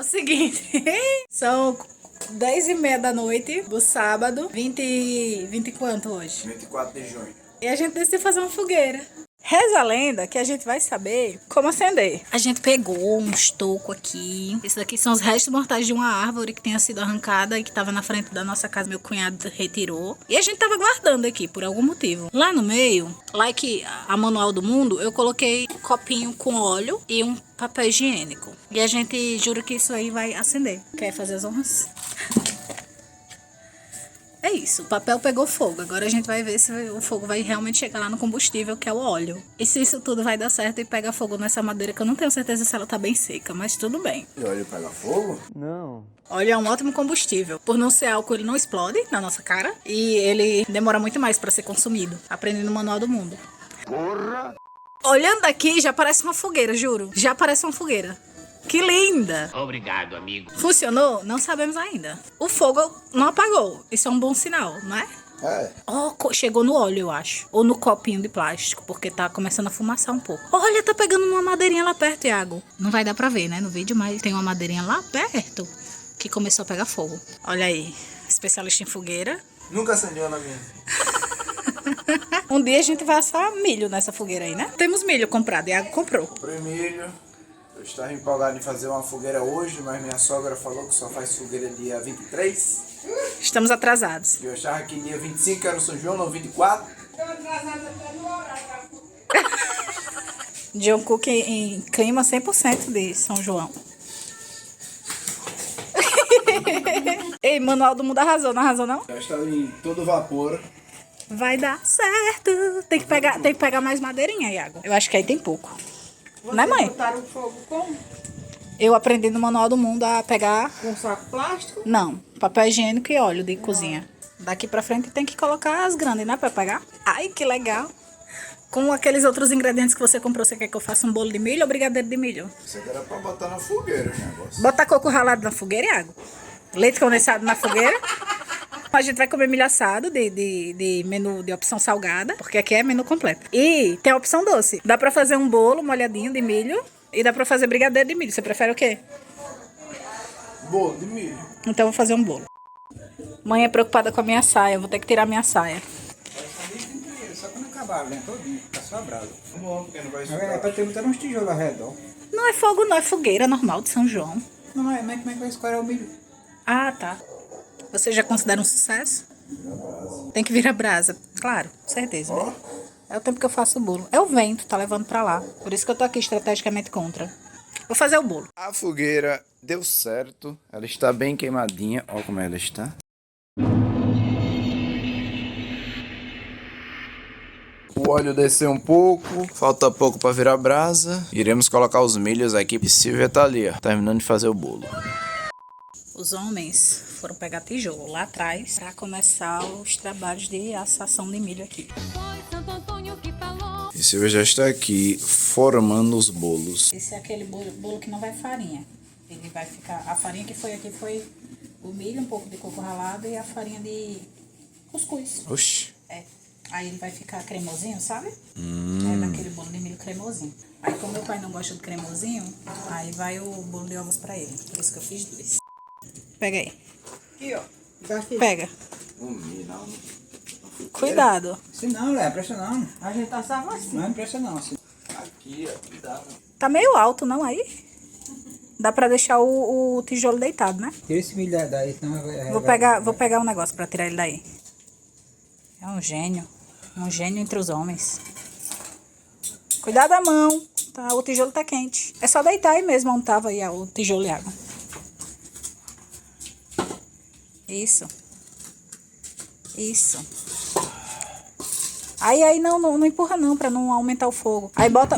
É o seguinte, são 10h30 da noite do sábado, 20 e quanto hoje? 24 de junho. E a gente decidiu fazer uma fogueira. Reza a lenda que a gente vai saber como acender. A gente pegou um estoco aqui. Esses daqui são os restos mortais de uma árvore que tinha sido arrancada e que estava na frente da nossa casa. Meu cunhado retirou. E a gente tava guardando aqui por algum motivo. Lá no meio, like a Manual do Mundo, eu coloquei um copinho com óleo e um papel higiênico. E a gente jura que isso aí vai acender. Quer fazer as honras? É isso, o papel pegou fogo. Agora a gente vai ver se o fogo vai realmente chegar lá no combustível, que é o óleo. E se isso tudo vai dar certo e pega fogo nessa madeira, que eu não tenho certeza se ela tá bem seca, mas tudo bem. E óleo pega fogo? Não. Óleo é um ótimo combustível. Por não ser álcool, ele não explode na nossa cara. E ele demora muito mais pra ser consumido. Aprendendo no Manual do Mundo. Porra! Olhando daqui, já parece uma fogueira, juro. Já parece uma fogueira. Que linda! Obrigado, amigo. Funcionou? Não sabemos ainda. O fogo não apagou. Isso é um bom sinal, não é? É. Oh, chegou no óleo, eu acho. Ou no copinho de plástico, porque tá começando a fumaçar um pouco. Olha, tá pegando uma madeirinha lá perto, Iago. Não vai dar pra ver, né, no vídeo, mas tem uma madeirinha lá perto que começou a pegar fogo. Olha aí, especialista em fogueira. Nunca acendeu na minha. Um dia a gente vai assar milho nessa fogueira aí, né? Temos milho comprado, Iago comprou. Comprei milho. Eu estava empolgado em fazer uma fogueira hoje, mas minha sogra falou que só faz fogueira dia 23. Estamos atrasados. E eu achava que dia 25 era o São João, não 24. John Cook em clima 100% de São João. Ei, Manual do Mundo arrasou, não arrasou não? Já estava em todo vapor. Vai dar certo. Tem que pegar mais madeirinha, Iago. Eu acho que aí tem pouco. Né, mãe? Botaram o fogo como? Eu aprendi no Manual do Mundo a pegar... Com saco plástico? Não, papel higiênico e óleo de cozinha. Daqui pra frente tem que colocar as grandes, né, pra pegar. Ai, que legal. Com aqueles outros ingredientes que você comprou, você quer que eu faça um bolo de milho ou brigadeiro de milho? Isso aqui era pra botar na fogueira o negócio. Botar coco ralado na fogueira, Iago? Leite condensado na fogueira? A gente vai comer milho assado de menu de opção salgada, porque aqui é menu completo. E tem a opção doce. Dá pra fazer um bolo molhadinho de milho e dá pra fazer brigadeiro de milho. Você prefere o quê? Bolo de milho. Então eu vou fazer um bolo. Mãe é preocupada com a minha saia, eu vou ter que tirar minha saia. Só quando acabar, vem todinho, fica só brado. Bom, porque não vai É sujar. pra ter botar uns tijolos ao redor. Não é fogo não, é fogueira normal de São João. Não é, mas como é que vai escorar o milho? Ah, tá. Você já considera um sucesso? Tem que virar brasa. Claro, certeza. Ó. É o tempo que eu faço o bolo. É o vento, tá levando pra lá. Por isso que eu tô aqui estrategicamente contra. Vou fazer o bolo. A fogueira deu certo. Ela está bem queimadinha. Olha como ela está. O óleo desceu um pouco. Falta pouco para virar brasa. Iremos colocar os milhos aqui. E Silvia tá ali, ó, terminando de fazer o bolo. Os homens foram pegar tijolo lá atrás para começar os trabalhos de assação de milho aqui. E Silvia já está aqui formando os bolos. Esse é aquele bolo que não vai farinha. Ele vai ficar... A farinha que foi aqui foi o milho, um pouco de coco ralado e a farinha de cuscuz. Oxi. É. Aí ele vai ficar cremosinho, sabe? É daquele bolo de milho cremosinho. Aí como meu pai não gosta do cremosinho, aí vai o bolo de ovos pra ele. Por isso que eu fiz 2. Pega aí. Aqui, ó. Já fiz. Pega. Cuidado. Assim não, Léo, presta não. A gente assava assim. Não presta não, assim. Aqui, ó, cuidado. Tá meio alto, não aí? Dá pra deixar o tijolo deitado, né? Tira esse milho daí, senão Vou pegar um negócio pra tirar ele daí. É um gênio. Um gênio entre os homens. Cuidado a mão. Tá, o tijolo tá quente. É só deitar aí mesmo onde tava aí o tijolo de água. Isso. Isso. Aí não empurra não, pra não aumentar o fogo. Aí bota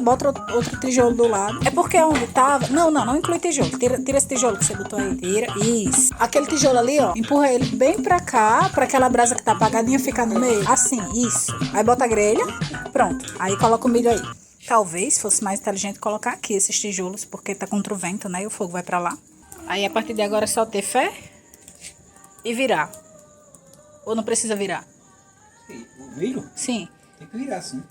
outro tijolo do lado. É porque onde tava... Não inclui tijolo. Tira esse tijolo que você botou aí. Tira. Isso. Aquele tijolo ali, ó. Empurra ele bem pra cá, pra aquela brasa que tá apagadinha ficar no meio. Assim, isso. Aí bota a grelha. Pronto. Aí coloca o milho aí. Talvez fosse mais inteligente colocar aqui esses tijolos, porque tá contra o vento, né? E o fogo vai pra lá. Aí a partir de agora é só ter fé e virar. Ou não precisa virar? O milho? Sim. Tem que virar assim.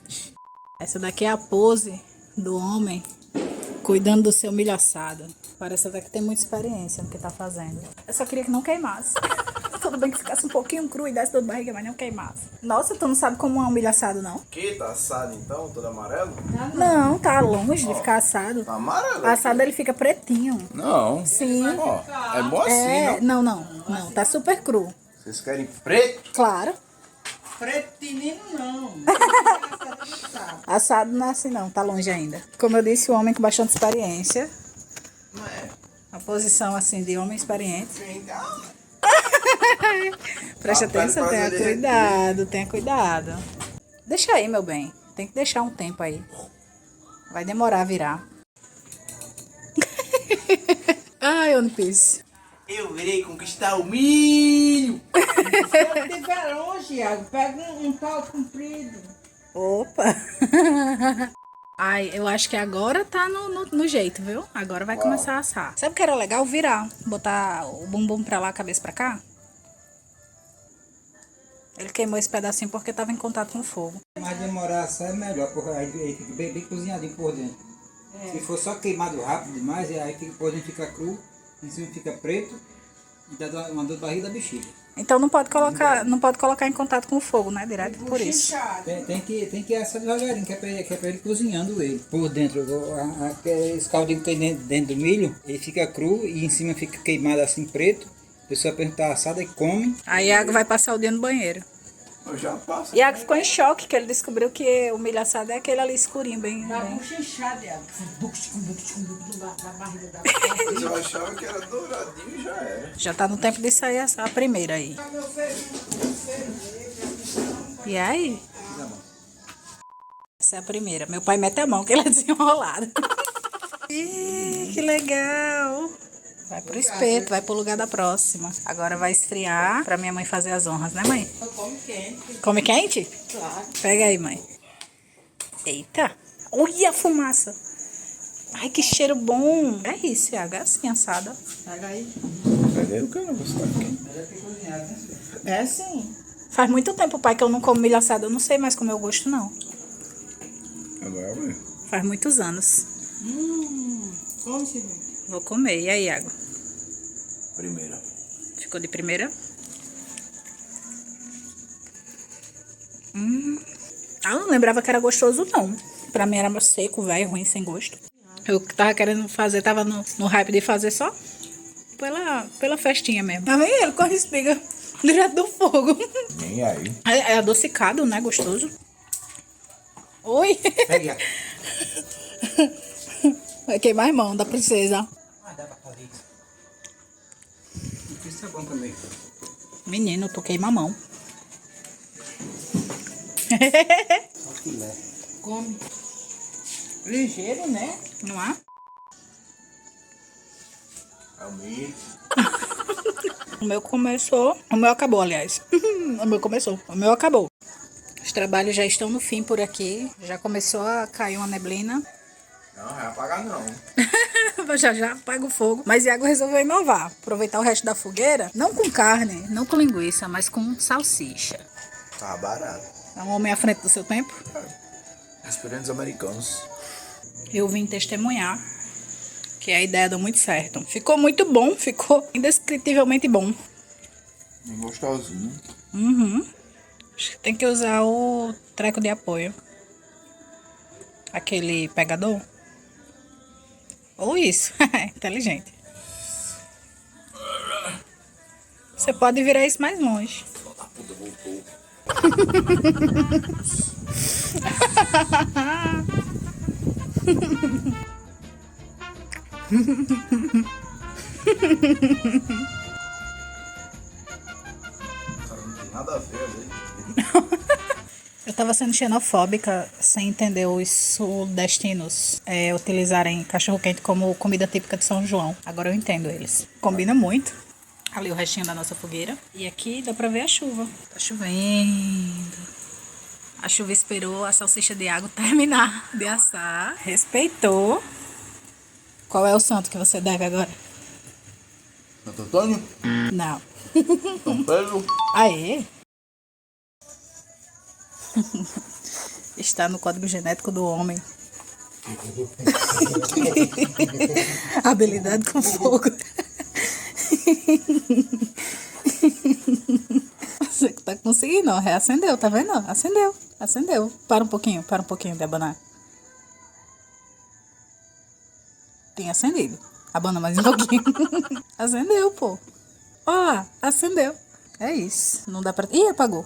Essa daqui é a pose do homem Cuidando do seu milho assado. Parece até que tem muita experiência no que tá fazendo. Eu só queria que não queimasse. Tudo bem que ficasse um pouquinho cru e desse dor de barriga, mas não queimasse. Nossa, tu não sabe como é um milho assado, não? Que tá assado então? Todo amarelo? Não, tá longe de ficar assado. Tá amarelo? Assado ele fica pretinho. Não. Sim. Ó, é bom assim, É, não? não, tá super cru. Vocês querem preto? Claro. Pretinino não. Assado não é assim não, tá longe ainda. Como eu disse, o homem com bastante experiência. Não é. Uma posição assim de homem experiente. Então, Preste Ah, pera atenção, pra tenha derreter. cuidado, tenha cuidado. Deixa aí, meu bem. Tem que deixar um tempo aí. Vai demorar a virar. Ai, One Piece. eu irei conquistar o milho. Se estiver longe, Iago, pega um pau comprido. Opa! Ai, eu acho que agora tá no jeito, viu? Agora vai começar a assar. Sabe o que era legal? Virar. Botar o bumbum pra lá, a cabeça pra cá. Ele queimou esse pedacinho porque tava em contato com o fogo. Mas demorar assar é melhor, porque aí fica bem cozinhadinho por dentro. Se for só queimado rápido demais, aí fica, por dentro fica cru, em cima fica preto e dá uma dor de barriga da bexiga. Então não pode colocar em contato com o fogo, né? Direto por isso. Tem que assar devagarinho, que é pra ele cozinhando ele. Por dentro, esse caldinho que tem dentro do milho, ele fica cru e em cima fica queimado assim preto. A pessoa pergunta assada e come. Aí Iago vai passar o dia no banheiro. Eu já passo. Iago ficou em choque, que ele descobriu que o milho assado é aquele ali escurinho, bem... Tá bem. bochechado, Iago. Na barriga da Eu achava que era douradinho e já era. Já tá no tempo de sair a primeira aí. E aí? Essa é a primeira. Meu pai mete a mão, que ele é desenrolado. Ih, que legal. Vai pro espeto, vai pro lugar da próxima. Agora vai esfriar pra minha mãe fazer as honras, né, mãe? come quente, Come quente? claro. Pega aí, mãe. Eita. Olha a fumaça. Ai, que cheiro bom. É isso, Iago. É assim, assada. Pega aí. Cadê o cara? Você tá aqui? É sim. Faz muito tempo, pai, que eu não como milho assado. Eu não sei mais comer o gosto, não. Agora vai. Faz muitos anos. Come, Silvio. Vou comer. E aí, Iago? Primeira. Ficou de primeira? Ah, eu não lembrava que era gostoso, não. Pra mim era seco, velho, ruim, sem gosto. Eu tava querendo fazer, tava no hype de fazer só pela festinha mesmo. Tá vendo ele com a espiga direto do fogo. Nem aí. É adocicado, né? Gostoso. Oi! Pega. Vai queimar a mão da princesa. Ah, dá pra fazer isso. Isso é bom também. Menino, tu queima a mão. Só filé. Come. Ligeiro, né? Não é? É o milho. O meu começou. O meu acabou, aliás. O meu começou. O meu acabou. Os trabalhos já estão no fim por aqui. Já começou a cair uma neblina. Não, vai apagar não. Já apaga o fogo. Mas Iago resolveu inovar. Aproveitar o resto da fogueira. Não com carne, não com linguiça, mas com salsicha. Tá barato. É um homem à frente do seu tempo. Inspirando os americanos. Eu vim testemunhar que a ideia deu muito certo. Ficou muito bom, ficou indescritivelmente bom. Bem gostosinho. Uhum. Acho que tem que usar o treco de apoio. Aquele pegador. Ou isso. Inteligente. Você pode virar isso mais longe. A puta voltou. Cara, não tem nada a ver ali. Eu tava sendo xenofóbica sem entender os sudestinos utilizarem cachorro-quente como comida típica de São João. Agora eu entendo eles. Combina muito. Ali o restinho da nossa fogueira. E aqui dá pra ver a chuva. Tá chovendo. A chuva esperou a salsicha de água terminar de assar. Respeitou. Qual é o santo que você deve agora? Santo Antônio? Não. São Pedro? Aê! Está no código genético do homem. Habilidade com fogo. Você que tá conseguindo, ó. Reacendeu, tá vendo? Acendeu, acendeu. Para um pouquinho de abanar. Tem acendido. Abana mais um pouquinho. Acendeu, pô. Ó lá, acendeu. É isso. Não dá pra... Ih, apagou.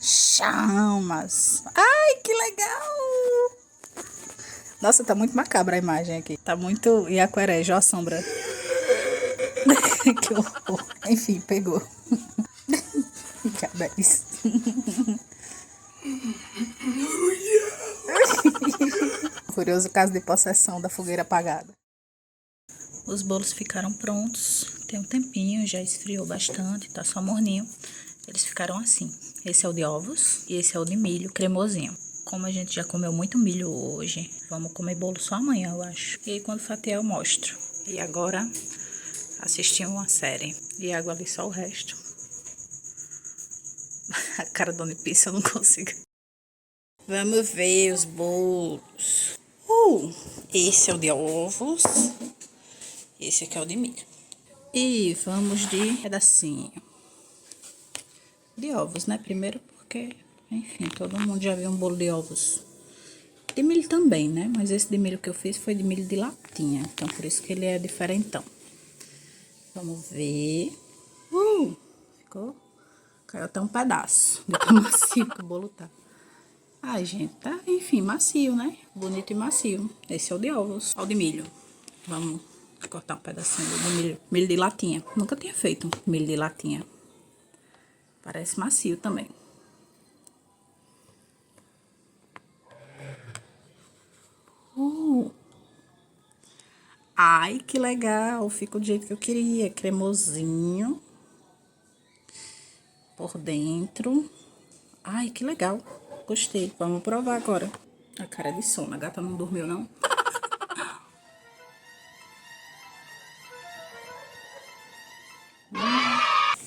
Chamas. Ai, que legal. Nossa, tá muito macabra a imagem aqui. Tá muito iaquerejo, ó a sombra. Que horror. Enfim, pegou. Que isso. Curioso caso de possessão da fogueira apagada. Os bolos ficaram prontos. Tem um tempinho, já esfriou bastante, tá só morninho. Eles ficaram assim. Esse é o de ovos e esse é o de milho cremosinho. Como a gente já comeu muito milho hoje, vamos comer bolo só amanhã, eu acho. E aí quando fatiar eu mostro. E agora, assistir uma série. E água ali só o resto. A cara da Dona Pissa eu não consigo. Vamos ver os bolos. Esse é o de ovos. Esse aqui é o de milho. E vamos de pedacinho de ovos, né? Primeiro porque, enfim, todo mundo já viu um bolo de ovos. De milho também, né? Mas esse de milho que eu fiz foi de milho de latinha. Então, por isso que ele é diferentão. Vamos ver. Ficou... Caiu até um pedaço. De tão macio que o bolo tá. Ai, gente, tá, enfim, macio, né? Bonito e macio. Esse é o de ovos. Olha o de milho. Vamos cortar um pedacinho de milho. Milho de latinha. Nunca tinha feito milho de latinha. Parece macio também. Ai, que legal. Fica do jeito que eu queria. Cremosinho. Por dentro. Ai, que legal. Gostei. Vamos provar agora. A cara de sono. A gata não dormiu, não?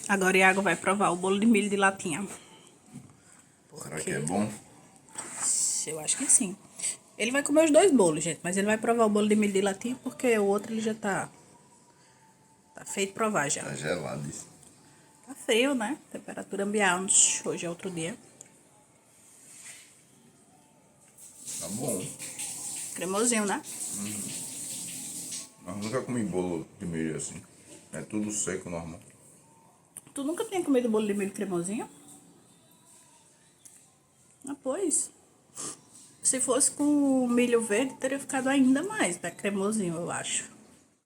Agora o Iago vai provar o bolo de milho de latinha. Será que é bom? Eu acho que sim. Ele vai comer os dois bolos, gente. Mas ele vai provar o bolo de milho de latinha porque o outro ele já tá feito provar já. Tá gelado isso. Tá frio, né? Temperatura ambiente. Hoje é outro dia. Tá bom. Cremosinho, né? Mas nunca comi bolo de milho assim. É tudo seco, normal. Tu nunca tinha comido bolo de milho cremosinho? Ah, pois. Se fosse com milho verde, teria ficado ainda mais, né? Cremosinho, eu acho.